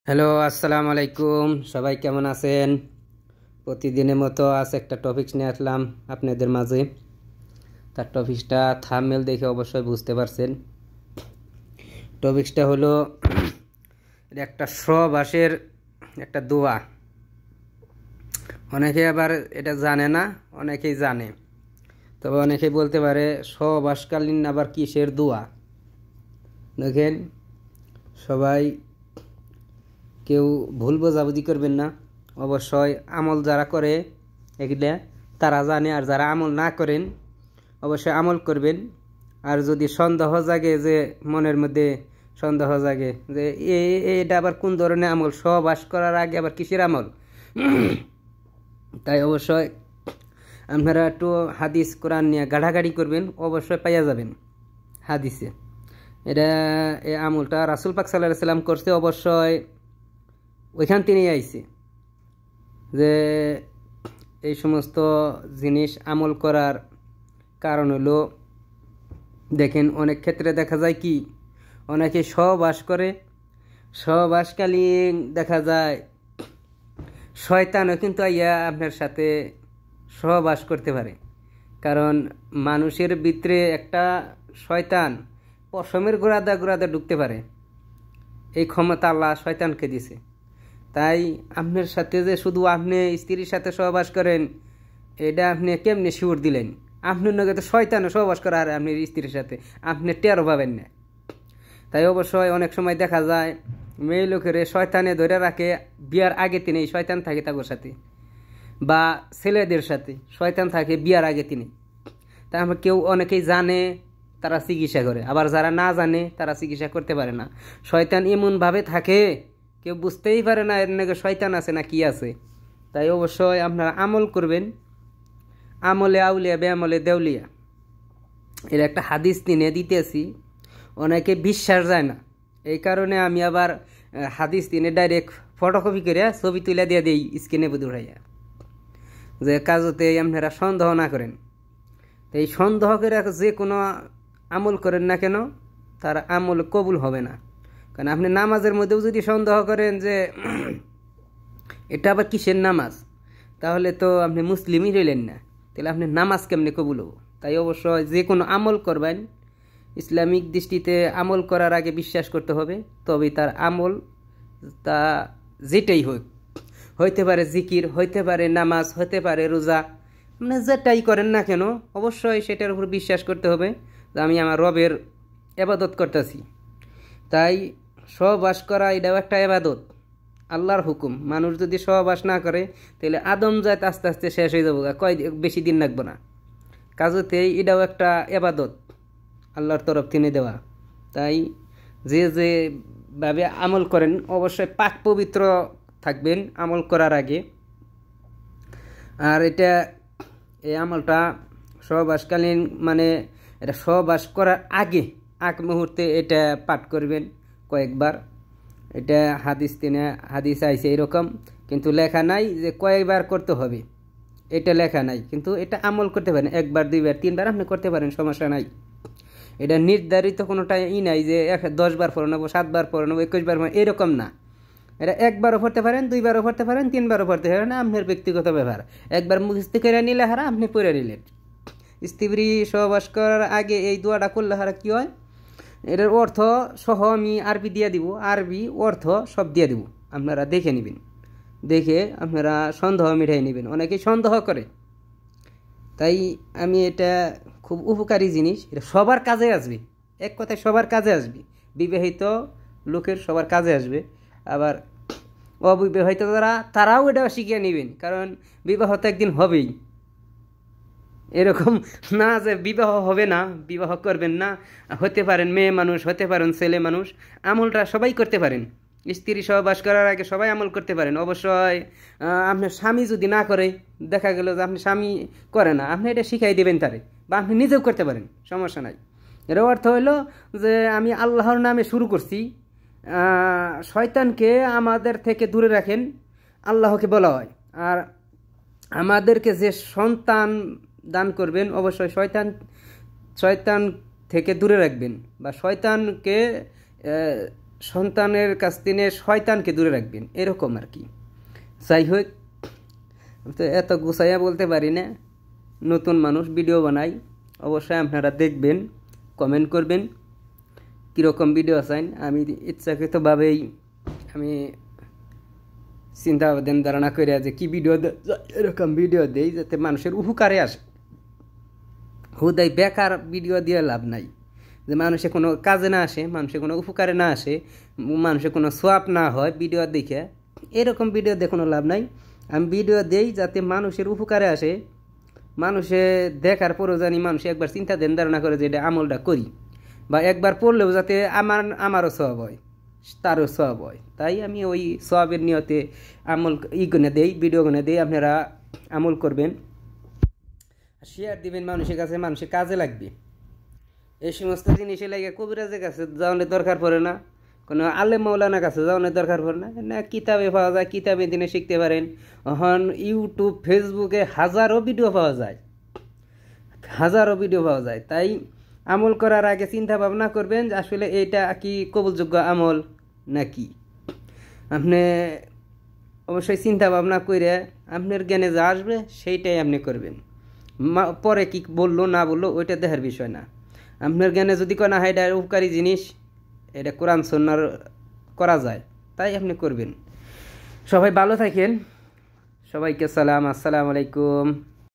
Hello, আসসালামু আলাইকুম। সবাই কেমন আছেন? প্রতিদিনের মতো আজ একটা টপিকস নিয়ে আসলাম আপনাদের মাঝে। তার টপিকসটা থাম্বনেল দেখে অবশ্যই বুঝতে পারছেন। টপিকসটা হলো একটা সহবাসের একটা দোয়া। অনেকে আবার এটা জানে না, অনেকেই জানে। তবে অনেকেই বলতে পারে সহবাসকালীন আবার কিসের দোয়া। দেখেন, সবাই কেউ ভুল বোঝাবুঝি করবেন না। অবশ্যই আমল যারা করে এগুলা তারা জানে, আর যারা আমল না করেন অবশ্যই আমল করবেন। আর যদি সন্দেহ জাগে, যে মনের মধ্যে সন্দেহ জাগে যে এটা আবার কোন ধরনের আমল, সহবাস করার আগে আবার কিসের আমল, তাই অবশ্যই আপনারা একটু হাদিস কোরআন নিয়ে গাড়াগাড়ি করবেন, অবশ্যই পাইয়া যাবেন হাদিসে। এটা এই আমলটা রাসূল পাক সাল্লাল্লাহু আলাইহি সাল্লাম করছে, অবশ্যই ওইখান থেকেই আইছে যে এই সমস্ত জিনিস আমল করার কারণ হলো, দেখেন অনেক ক্ষেত্রে দেখা যায় কি অনেকে সহবাস করে, সহবাসকালীন দেখা যায় শয়তানও কিন্তু আইয়া আপনার সাথে সহবাস করতে পারে। কারণ মানুষের ভিতরে একটা শয়তান পশমের গোড়াদা গোড়াদা ঢুকতে পারে, এই ক্ষমতা আল্লাহ শয়তানকে দিছে। তাই আপনার সাথে যে শুধু আপনি স্ত্রীর সাথে সহবাস করেন, এটা আপনি কেমনে শিওর দিলেন? আপনার নগে তো শয়তানও সহবাস করে আর আপনি স্ত্রীর সাথে আপনি টেরও পাবেন না। তাই অবশ্যই অনেক সময় দেখা যায় মেয়ে লোকের শয়তানে ধরে রাখে, বিয়ার আগে তিনি শয়তান থাকে তাদের সাথে, বা ছেলেদের সাথে শয়তান থাকে বিয়ার আগে তিনি। তা আমরা কেউ অনেকেই জানে, তারা চিকিৎসা করে, আবার যারা না জানে তারা চিকিৎসা করতে পারে না। শয়তান এমনভাবে থাকে কেউ বুঝতেই পারে না এর নাকি শয়তান আছে না কি আছে। তাই অবশ্যই আপনারা আমল করবেন, আমলে আউলিয়া বেআমলে দেউলিয়া। এর একটা হাদিস নিয়ে দিতেছি, অনেকে বিশ্বাস যায় না, এই কারণে আমি আবার হাদিস দিনে ডাইরেক্ট ফটোকপি করে ছবি তুলে দিয়ে দিই স্ক্রিনে উঠাইয়া, যে কাজতে আপনারা সন্দেহ না করেন। তো এই সন্দেহ করে যে কোনো আমল করেন না কেন, তার আমল কবুল হবে না। কারণ আপনি নামাজের মধ্যেও যদি সন্দেহ করেন যে এটা আবার কিসের নামাজ, তাহলে তো আপনি মুসলিমই রইলেন না, তাহলে আপনি নামাজ কেমনে কবুল হবো? তাই অবশ্যই যে কোনো আমল করবেন ইসলামিক দৃষ্টিতে আমল করার আগে বিশ্বাস করতে হবে, তবেই তার আমল তা যেটাই হোক, হইতে পারে জিকির, হইতে পারে নামাজ, হইতে পারে রোজা, আপনি যেটাই করেন না কেন অবশ্যই সেটার উপর বিশ্বাস করতে হবে যে আমি আমার রবের ইবাদত করতেছি। তাই সহবাস করা এটাও একটা ইবাদত, আল্লাহর হুকুম। মানুষ যদি সহবাস না করে তাহলে আদম জাত আস্তে আস্তে শেষ হয়ে যাবো, বেশি দিন লাগবে না। কাজতেই এটাও একটা ইবাদত আল্লাহর তরফ থেকে দেওয়া। তাই যে যেভাবে আমল করেন অবশ্যই পাক পবিত্র থাকবেন আমল করার আগে। আর এটা এই আমলটা সহবাসকালীন মানে এটা সহবাস করার আগে আগ মুহূর্তে এটা পাঠ করবেন কয়েকবার। এটা হাদিস তিনে হাদিস আইছে এরকম, কিন্তু লেখা নাই যে কয়েকবার করতে হবে, এটা লেখা নাই। কিন্তু এটা আমল করতে পারেন, একবার দুইবার তিনবার আপনি করতে পারেন, সমস্যা নাই। এটা নির্ধারিত কোনোটা নাই যে 10 বার পড়ে নেবো, 7 বার পড়ে নেবো, 21 বার, এরকম না। এটা একবারও পড়তে পারেন, দুইবারও পড়তে পারেন, তিনবারও পড়তে পারেন, আপনার ব্যক্তিগত ব্যাপার। একবার মুখস্থ করে নিলে হারা আপনি পড়ে নিলেন। স্ত্রী সহবাস করার আগে এই দোয়াটা করলে হারা কি হয়, এটার অর্থ সহ আমি আরবি দিয়ে দিব, আরবি অর্থ সব দিয়ে দিব, আপনারা দেখে নেবেন, দেখে আপনারা সন্দেহ মিটাই নেবেন। অনেকেই সন্দেহ করে, তাই আমি এটা খুব উপকারী জিনিস, এটা সবার কাজে আসবে, এক কথায় সবার কাজে আসবে। বিবাহিত লোকের সবার কাজে আসবে, আবার অবিবাহিত তারাও এটা শিখিয়ে নেবেন, কারণ বিবাহ তো একদিন হবেই। এরকম না যে বিবাহ হবে না, বিবাহ করবেন না, হতে পারেন মেয়ে মানুষ, হতে পারেন ছেলে মানুষ, আমলটা সবাই করতে পারেন। স্ত্রী সহবাস করার আগে সবাই আমল করতে পারেন। অবশ্যই আপনার স্বামী যদি না করে, দেখা গেল যে আপনি স্বামী করে না, আপনি এটা শিখাই দেবেন তারে, বা আপনি নিজেও করতে পারেন, সমস্যা নাই। এর অর্থ হইল যে আমি আল্লাহর নামে শুরু করছি, শয়তানকে আমাদের থেকে দূরে রাখেন, আল্লাহকে বলা হয়। আর আমাদেরকে যে সন্তান দান করবেন অবশ্যই শয়তান থেকে দূরে রাখবেন, বা শয়তানকে সন্তানের কাছ থেকে শয়তানকে দূরে রাখবেন, এরকম আর কি। যাই হোক, তো এত গুছাইয়া বলতে পারি না, নতুন মানুষ ভিডিও বানাই, অবশ্যই আপনারা দেখবেন, কমেন্ট করবেন কীরকম ভিডিও চান। আমি ইচ্ছাকৃতভাবেই আমি চিন্তা ভাবনা ধারণা করে যে কী ভিডিও এরকম ভিডিও দেই যাতে মানুষের উপকারে আসে। হুদাই বেকার ভিডিও দিয়ে লাভ নাই, যে মানুষের কোনো কাজে না আসে, মানুষের কোনো উপকারে না আসে, মানুষের কোনো সোয়াব না হয় ভিডিও দেখে, এরকম ভিডিও দিয়ে কোনো লাভ নাই। আমি ভিডিও দেই যাতে মানুষের উপকারে আসে, মানুষে দেখার পরও জানি মানুষে একবার চিন্তা ধারণা করে যে এটা আমলটা করি, বা একবার পড়লেও যাতে আমারও সওয়াব হয়, তারও সওয়াব হয়। তাই আমি ওই সওয়াবের নিয়তে আমল গুনে দেই, ভিডিও গুনে দেই। আপনারা আমল করবেন, শেয়ার দিবেন মানুষের কাছে, মানুষের কাজে লাগবে। এই সমস্ত জিনিসে লাগে কবিরাজের কাছে যাওয়ানোর দরকার পড়ে না, কোনো আলেম মৌলানার কাছে যাওয়ানোর দরকার পড়ে না, না কিতাবে পাওয়া যায়, কিতাবে দিনে শিখতে পারেন। এখন ইউটিউব, ফেসবুকে হাজারো ভিডিও পাওয়া যায়, হাজারো ভিডিও পাওয়া যায়। তাই আমল করার আগে চিন্তা ভাবনা করবেন যে আসলে এইটা কি কবুলযোগ্য আমল নাকি। আপনি অবশ্যই চিন্তা ভাবনা করে আপনার জ্ঞানে যা আসবে সেইটাই আপনি করবেন। পরে কি বললো না বললো ওইটা দেখার বিষয় না। আপনার জ্ঞানে যদি কোনো হয় এটা উপকারী জিনিস, এটা কোরআন সুন্নাহর করা যায়, তাই আপনি করবেন। সবাই ভালো থাকেন, সবাইকে সালাম, আসসালামু আলাইকুম।